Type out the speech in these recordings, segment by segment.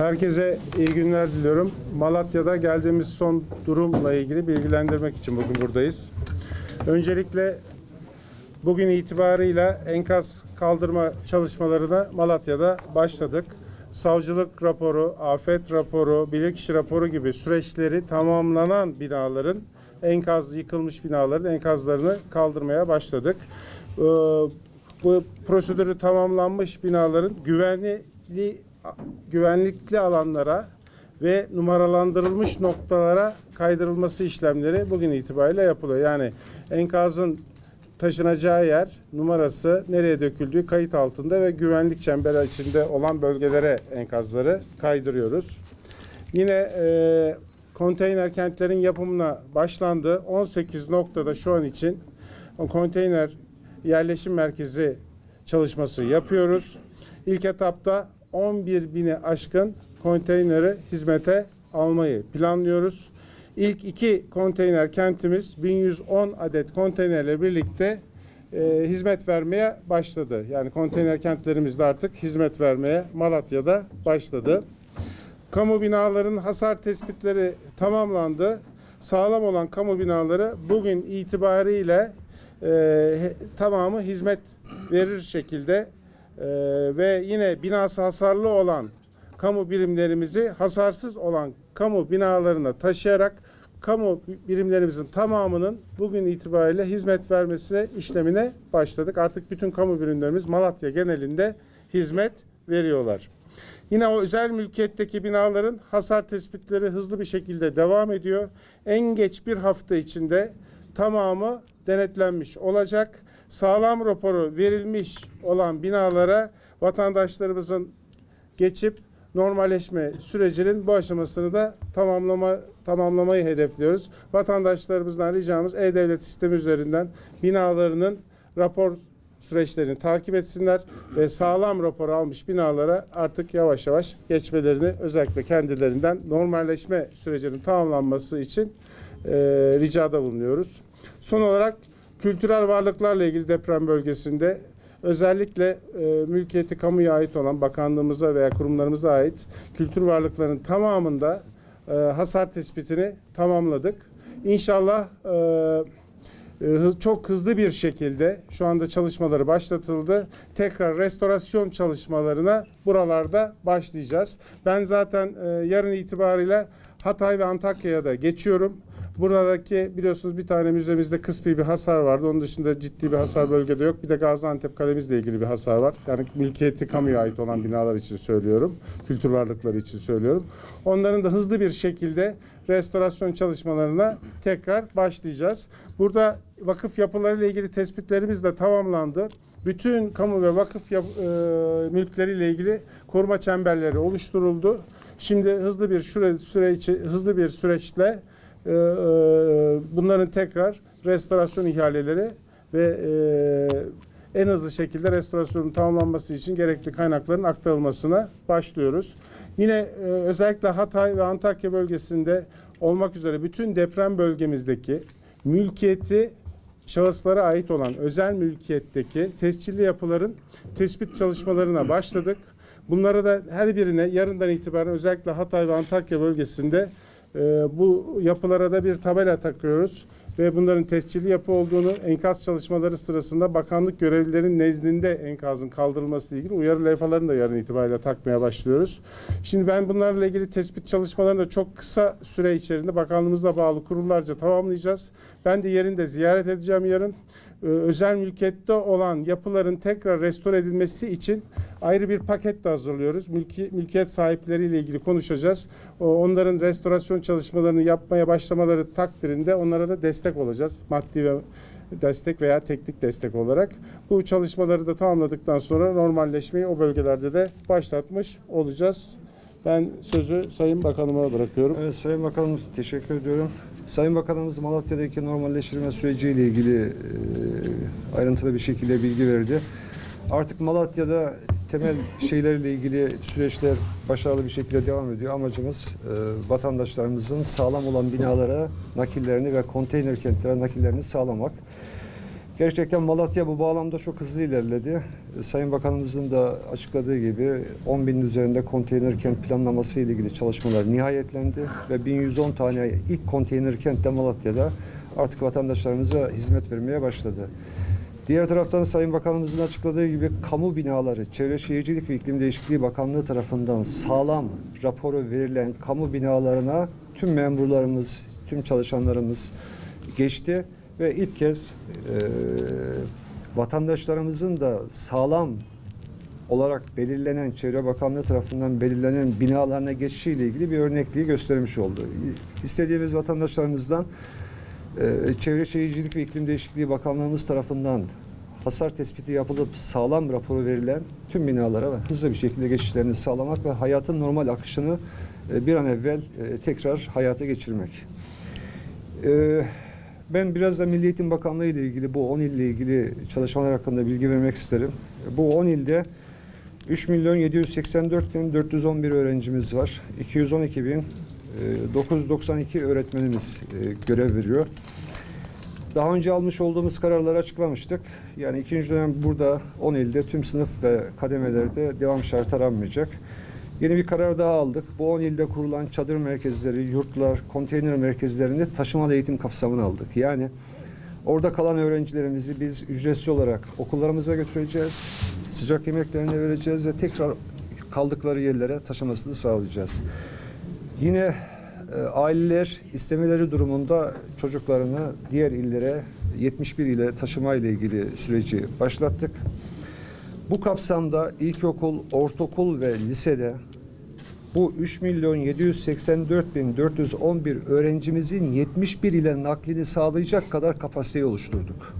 Herkese iyi günler diliyorum. Malatya'da geldiğimiz son durumla ilgili bilgilendirmek için bugün buradayız. Öncelikle bugün itibarıyla enkaz kaldırma çalışmalarına Malatya'da başladık. Savcılık raporu, afet raporu, bilirkişi raporu gibi süreçleri tamamlanan binaların, yıkılmış binaların enkazlarını kaldırmaya başladık. Bu prosedürü tamamlanmış binaların güvenlikli alanlara ve numaralandırılmış noktalara kaydırılması işlemleri bugün itibariyle yapılıyor. Yani enkazın taşınacağı yer, numarası, nereye döküldüğü kayıt altında ve güvenlik çemberi içinde olan bölgelere enkazları kaydırıyoruz. Yine konteyner kentlerin yapımına başlandı. 18 noktada şu an için konteyner yerleşim merkezi çalışması yapıyoruz. İlk etapta 11.000'i aşkın konteyneri hizmete almayı planlıyoruz. İlk 2 konteyner kentimiz 1110 adet konteynerle birlikte hizmet vermeye başladı. Yani konteyner kentlerimiz de artık hizmet vermeye Malatya'da başladı. Kamu binalarının hasar tespitleri tamamlandı. Sağlam olan kamu binaları bugün itibariyle tamamı hizmet verir şekilde ve yine binası hasarlı olan kamu birimlerimizi hasarsız olan kamu binalarına taşıyarak kamu birimlerimizin tamamının bugün itibariyle hizmet vermesi işlemine başladık. Artık bütün kamu birimlerimiz Malatya genelinde hizmet veriyorlar. Yine o özel mülkiyetteki binaların hasar tespitleri hızlı bir şekilde devam ediyor. En geç bir hafta içinde tamamı denetlenmiş olacak. Sağlam raporu verilmiş olan binalara vatandaşlarımızın geçip normalleşme sürecinin bu aşamasını da tamamlamayı hedefliyoruz. Vatandaşlarımızdan ricamız E-Devlet sistemi üzerinden binalarının rapor süreçlerini takip etsinler ve sağlam rapor almış binalara artık yavaş yavaş geçmelerini, özellikle kendilerinden normalleşme sürecinin tamamlanması için ricada bulunuyoruz. Son olarak kültürel varlıklarla ilgili deprem bölgesinde özellikle mülkiyeti kamuya ait olan bakanlığımıza veya kurumlarımıza ait kültür varlıklarının tamamında hasar tespitini tamamladık. İnşallah çok hızlı bir şekilde şu anda çalışmaları başlatıldı. Tekrar restorasyon çalışmalarına buralarda başlayacağız. Ben zaten yarın itibariyle Hatay ve Antakya'ya da geçiyorum. Buradaki biliyorsunuz bir tane müzemizde kısmi bir hasar vardı. Onun dışında ciddi bir hasar bölgede yok. Bir de Gaziantep Kalemizle ilgili bir hasar var. Yani mülkiyeti kamuya ait olan binalar için söylüyorum. Kültür varlıkları için söylüyorum. Onların da hızlı bir şekilde restorasyon çalışmalarına tekrar başlayacağız. Burada vakıf yapılarıyla ilgili tespitlerimiz de tamamlandı. Bütün kamu ve vakıf mülkleriyle ilgili koruma çemberleri oluşturuldu. Şimdi hızlı bir süreçle bunların tekrar restorasyon ihaleleri ve en hızlı şekilde restorasyonun tamamlanması için gerekli kaynakların aktarılmasına başlıyoruz. Yine özellikle Hatay ve Antakya bölgesinde olmak üzere bütün deprem bölgemizdeki mülkiyeti şahıslara ait olan özel mülkiyetteki tescilli yapıların tespit çalışmalarına başladık. Bunlara da her birine yarından itibaren özellikle Hatay ve Antakya bölgesinde bu yapılara da bir tabela takıyoruz ve bunların tescilli yapı olduğunu, enkaz çalışmaları sırasında bakanlık görevlilerinin nezdinde enkazın kaldırılması ile ilgili uyarı levhalarını da yarın itibariyle takmaya başlıyoruz. Şimdi ben bunlarla ilgili tespit çalışmalarını da çok kısa süre içerisinde bakanlığımıza bağlı kurullarca tamamlayacağız. Ben de yerinde ziyaret edeceğim yarın. Özel mülkiyette olan yapıların tekrar restore edilmesi için ayrı bir paket de hazırlıyoruz. Mülkiyet sahipleriyle ilgili konuşacağız. Onların restorasyon çalışmalarını yapmaya başlamaları takdirinde onlara da destek olacağız. Maddi ve destek veya teknik destek olarak. Bu çalışmaları da tamamladıktan sonra normalleşmeyi o bölgelerde de başlatmış olacağız. Ben sözü Sayın Bakanıma bırakıyorum. Evet, Sayın Bakanım teşekkür ediyorum. Sayın Bakanımız Malatya'daki normalleştirme süreciyle ilgili ayrıntılı bir şekilde bilgi verdi. Artık Malatya'da temel şeylerle ilgili süreçler başarılı bir şekilde devam ediyor. Amacımız vatandaşlarımızın sağlam olan binalara nakillerini ve konteyner kentlere nakillerini sağlamak. Gerçekten Malatya bu bağlamda çok hızlı ilerledi. Sayın Bakanımızın da açıkladığı gibi 10.000'in üzerinde konteyner kent planlaması ile ilgili çalışmalar nihayetlendi ve 1110 tane ilk konteyner kent de Malatya'da artık vatandaşlarımıza hizmet vermeye başladı. Diğer taraftan Sayın Bakanımızın açıkladığı gibi kamu binaları Çevre Şehircilik ve İklim Değişikliği Bakanlığı tarafından sağlam raporu verilen kamu binalarına tüm memurlarımız, tüm çalışanlarımız geçti ve ilk kez vatandaşlarımızın da sağlam olarak belirlenen, Çevre Bakanlığı tarafından belirlenen binalarına geçişiyle ilgili bir örnekliği göstermiş oldu. İstediğimiz vatandaşlarımızdan Çevre Şehircilik ve İklim Değişikliği Bakanlığımız tarafından hasar tespiti yapılıp sağlam raporu verilen tüm binalara hızlı bir şekilde geçişlerini sağlamak ve hayatın normal akışını bir an evvel tekrar hayata geçirmek. Ben biraz da Milli Eğitim Bakanlığı ile ilgili bu 10 ile ilgili çalışmalar hakkında bilgi vermek isterim. Bu 10 ilde 3.784.411 öğrencimiz var. 212.992 öğretmenimiz görev veriyor. Daha önce almış olduğumuz kararları açıklamıştık. Yani ikinci dönem burada 10 ilde tüm sınıf ve kademelerde devam şartı aranmayacak. Yeni bir karar daha aldık. Bu 10 ilde kurulan çadır merkezleri, yurtlar, konteyner merkezlerini taşımalı eğitim kapsamına aldık. Yani orada kalan öğrencilerimizi biz ücretsiz olarak okullarımıza götüreceğiz. Sıcak yemeklerini vereceğiz ve tekrar kaldıkları yerlere taşımasını sağlayacağız. Yine aileler istemeleri durumunda çocuklarını diğer illere 71 ile taşıma ile ilgili süreci başlattık. Bu kapsamda ilkokul, ortaokul ve lisede bu 3.784.411 öğrencimizin 71 ile naklini sağlayacak kadar kapasiteyi oluşturduk.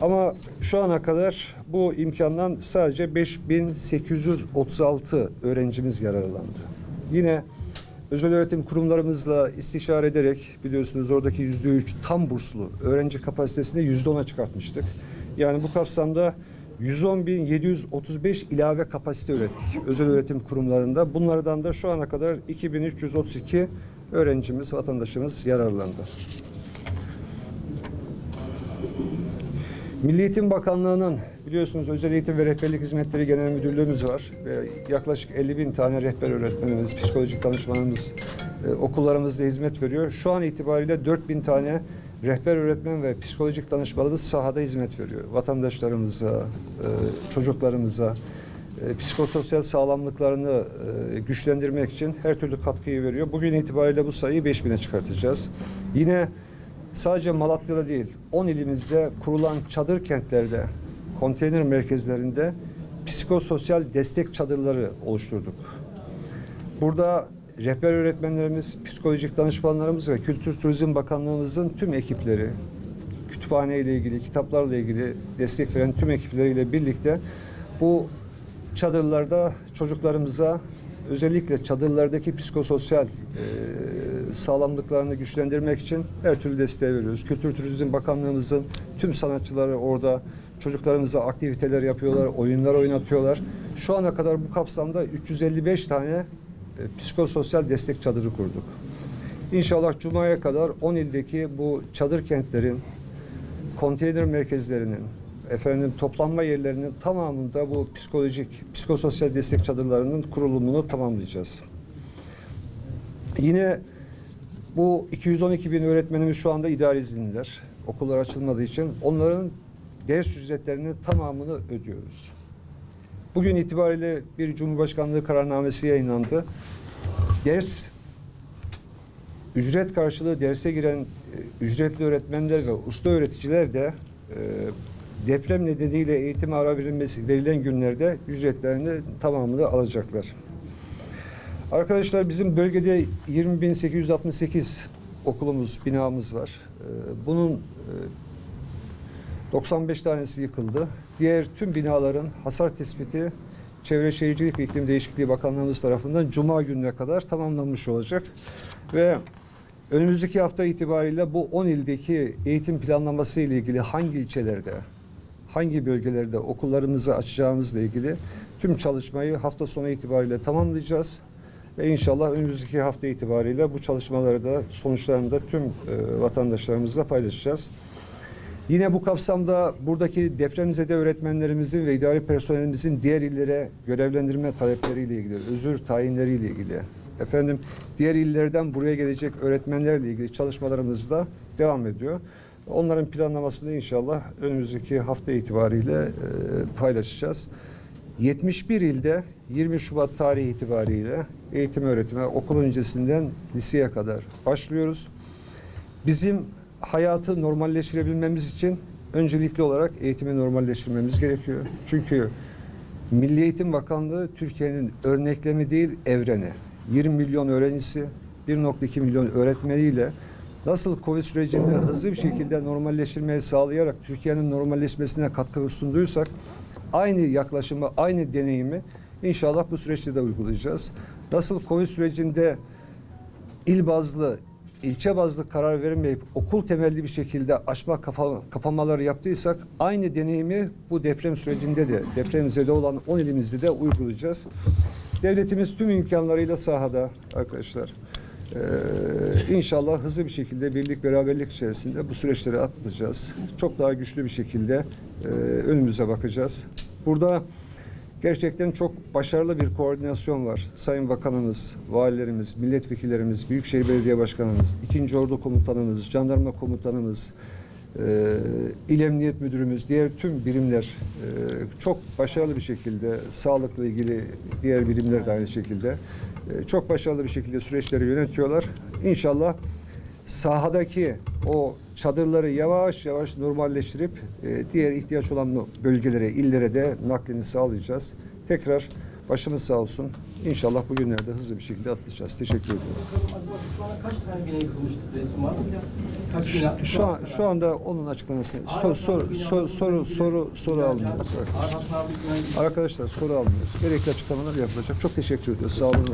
Ama şu ana kadar bu imkandan sadece 5.836 öğrencimiz yararlandı. Yine özel öğretim kurumlarımızla istişare ederek biliyorsunuz oradaki %3 tam burslu öğrenci kapasitesini %10'a çıkartmıştık. Yani bu kapsamda 110.735 ilave kapasite ürettik özel öğretim kurumlarında. Bunlardan da şu ana kadar 2.332 öğrencimiz, vatandaşımız yararlandı. Milli Eğitim Bakanlığı'nın biliyorsunuz Özel Eğitim ve Rehberlik Hizmetleri Genel Müdürlüğümüz var ve yaklaşık 50.000 tane rehber öğretmenimiz, psikolojik danışmanımız okullarımızda hizmet veriyor. Şu an itibariyle 4.000 tane rehber öğretmen ve psikolojik danışmanımız sahada hizmet veriyor. Vatandaşlarımıza, çocuklarımıza, psikososyal sağlamlıklarını güçlendirmek için her türlü katkıyı veriyor. Bugün itibariyle bu sayıyı 5.000'e çıkartacağız. Yine sadece Malatya'da değil, 10 ilimizde kurulan çadır kentlerde, konteyner merkezlerinde psikososyal destek çadırları oluşturduk. Burada rehber öğretmenlerimiz, psikolojik danışmanlarımız ve Kültür Turizm Bakanlığımızın tüm ekipleri, kütüphane ile ilgili, kitaplarla ilgili destek veren tüm ekipleriyle birlikte bu çadırlarda çocuklarımıza özellikle çadırlardaki psikososyal sağlamlıklarını güçlendirmek için her türlü desteği veriyoruz. Kültür Turizm Bakanlığımızın tüm sanatçıları orada çocuklarımıza aktiviteler yapıyorlar, oyunlar oynatıyorlar. Şu ana kadar bu kapsamda 355 tane psikososyal destek çadırı kurduk. İnşallah Cuma'ya kadar 10 ildeki bu çadır kentlerin, konteyner merkezlerinin, toplanma yerlerinin tamamında bu psikososyal destek çadırlarının kurulumunu tamamlayacağız. Yine bu 212.000 öğretmenimiz şu anda idari izinliler. Okullar açılmadığı için onların ders ücretlerinin tamamını ödüyoruz. Bugün itibariyle bir Cumhurbaşkanlığı kararnamesi yayınlandı. Ücret karşılığı derse giren ücretli öğretmenler ve usta öğreticiler de deprem nedeniyle eğitime ara verilen günlerde ücretlerini tamamını alacaklar. Arkadaşlar bizim bölgede 20.868 okulumuz, binamız var. Bunun 95 tanesi yıkıldı. Diğer tüm binaların hasar tespiti Çevre Şehircilik ve İklim Değişikliği Bakanlığımız tarafından Cuma gününe kadar tamamlanmış olacak. Ve önümüzdeki hafta itibariyle bu 10 ildeki eğitim planlaması ile ilgili hangi ilçelerde, hangi bölgelerde okullarımızı açacağımızla ilgili tüm çalışmayı hafta sonu itibariyle tamamlayacağız. Ve inşallah önümüzdeki hafta itibariyle bu çalışmaları da sonuçlarını da tüm vatandaşlarımızla paylaşacağız. Yine bu kapsamda buradaki depremzede öğretmenlerimizin ve idari personelimizin diğer illere görevlendirme talepleriyle ilgili, özür tayinleriyle ilgili, diğer illerden buraya gelecek öğretmenlerle ilgili çalışmalarımız da devam ediyor. Onların planlamasını inşallah önümüzdeki hafta itibariyle paylaşacağız. 71 ilde 20 Şubat tarihi itibariyle eğitim öğretime okul öncesinden liseye kadar başlıyoruz. Bizim hayatı normalleştirebilmemiz için öncelikli olarak eğitimi normalleştirmemiz gerekiyor. Çünkü Milli Eğitim Bakanlığı Türkiye'nin örneklemi değil evreni. 20 milyon öğrencisi, 1,2 milyon öğretmeniyle nasıl Covid sürecinde hızlı bir şekilde normalleştirmeyi sağlayarak Türkiye'nin normalleşmesine katkı sunduysak aynı yaklaşımı, aynı deneyimi inşallah bu süreçte de uygulayacağız. Nasıl Covid sürecinde il bazlı, ilçe bazlı karar vermeyip okul temelli bir şekilde açma kapamaları yaptıysak aynı deneyimi bu deprem sürecinde de depremzede olan 10 ilimizde de uygulayacağız. Devletimiz tüm imkanlarıyla sahada arkadaşlar. İnşallah hızlı bir şekilde birlik beraberlik içerisinde bu süreçleri atlatacağız. Çok daha güçlü bir şekilde önümüze bakacağız. Burada gerçekten çok başarılı bir koordinasyon var. Sayın Bakanımız, valilerimiz, milletvekillerimiz, Büyükşehir Belediye Başkanımız, 2. Ordu Komutanımız, Jandarma Komutanımız, İl Emniyet Müdürümüz, diğer tüm birimler çok başarılı bir şekilde, sağlıkla ilgili diğer birimler de aynı şekilde çok başarılı bir şekilde süreçleri yönetiyorlar. İnşallah sahadaki o çadırları yavaş yavaş normalleştirip diğer ihtiyaç olan bölgelere, illere de naklini sağlayacağız. Tekrar başımız sağ olsun. İnşallah bu günlerde hızlı bir şekilde atlatacağız. Teşekkür ediyorum. Şu ana kaç tane bina yıkılmıştır resim var mı? Kaç bina? Şu anda onun açıklamasını soru almıyoruz arkadaşlar. Arkadaşlar soru almıyoruz. Gerekli açıklamalar yapılacak. Çok teşekkür ediyoruz. Sağ olun.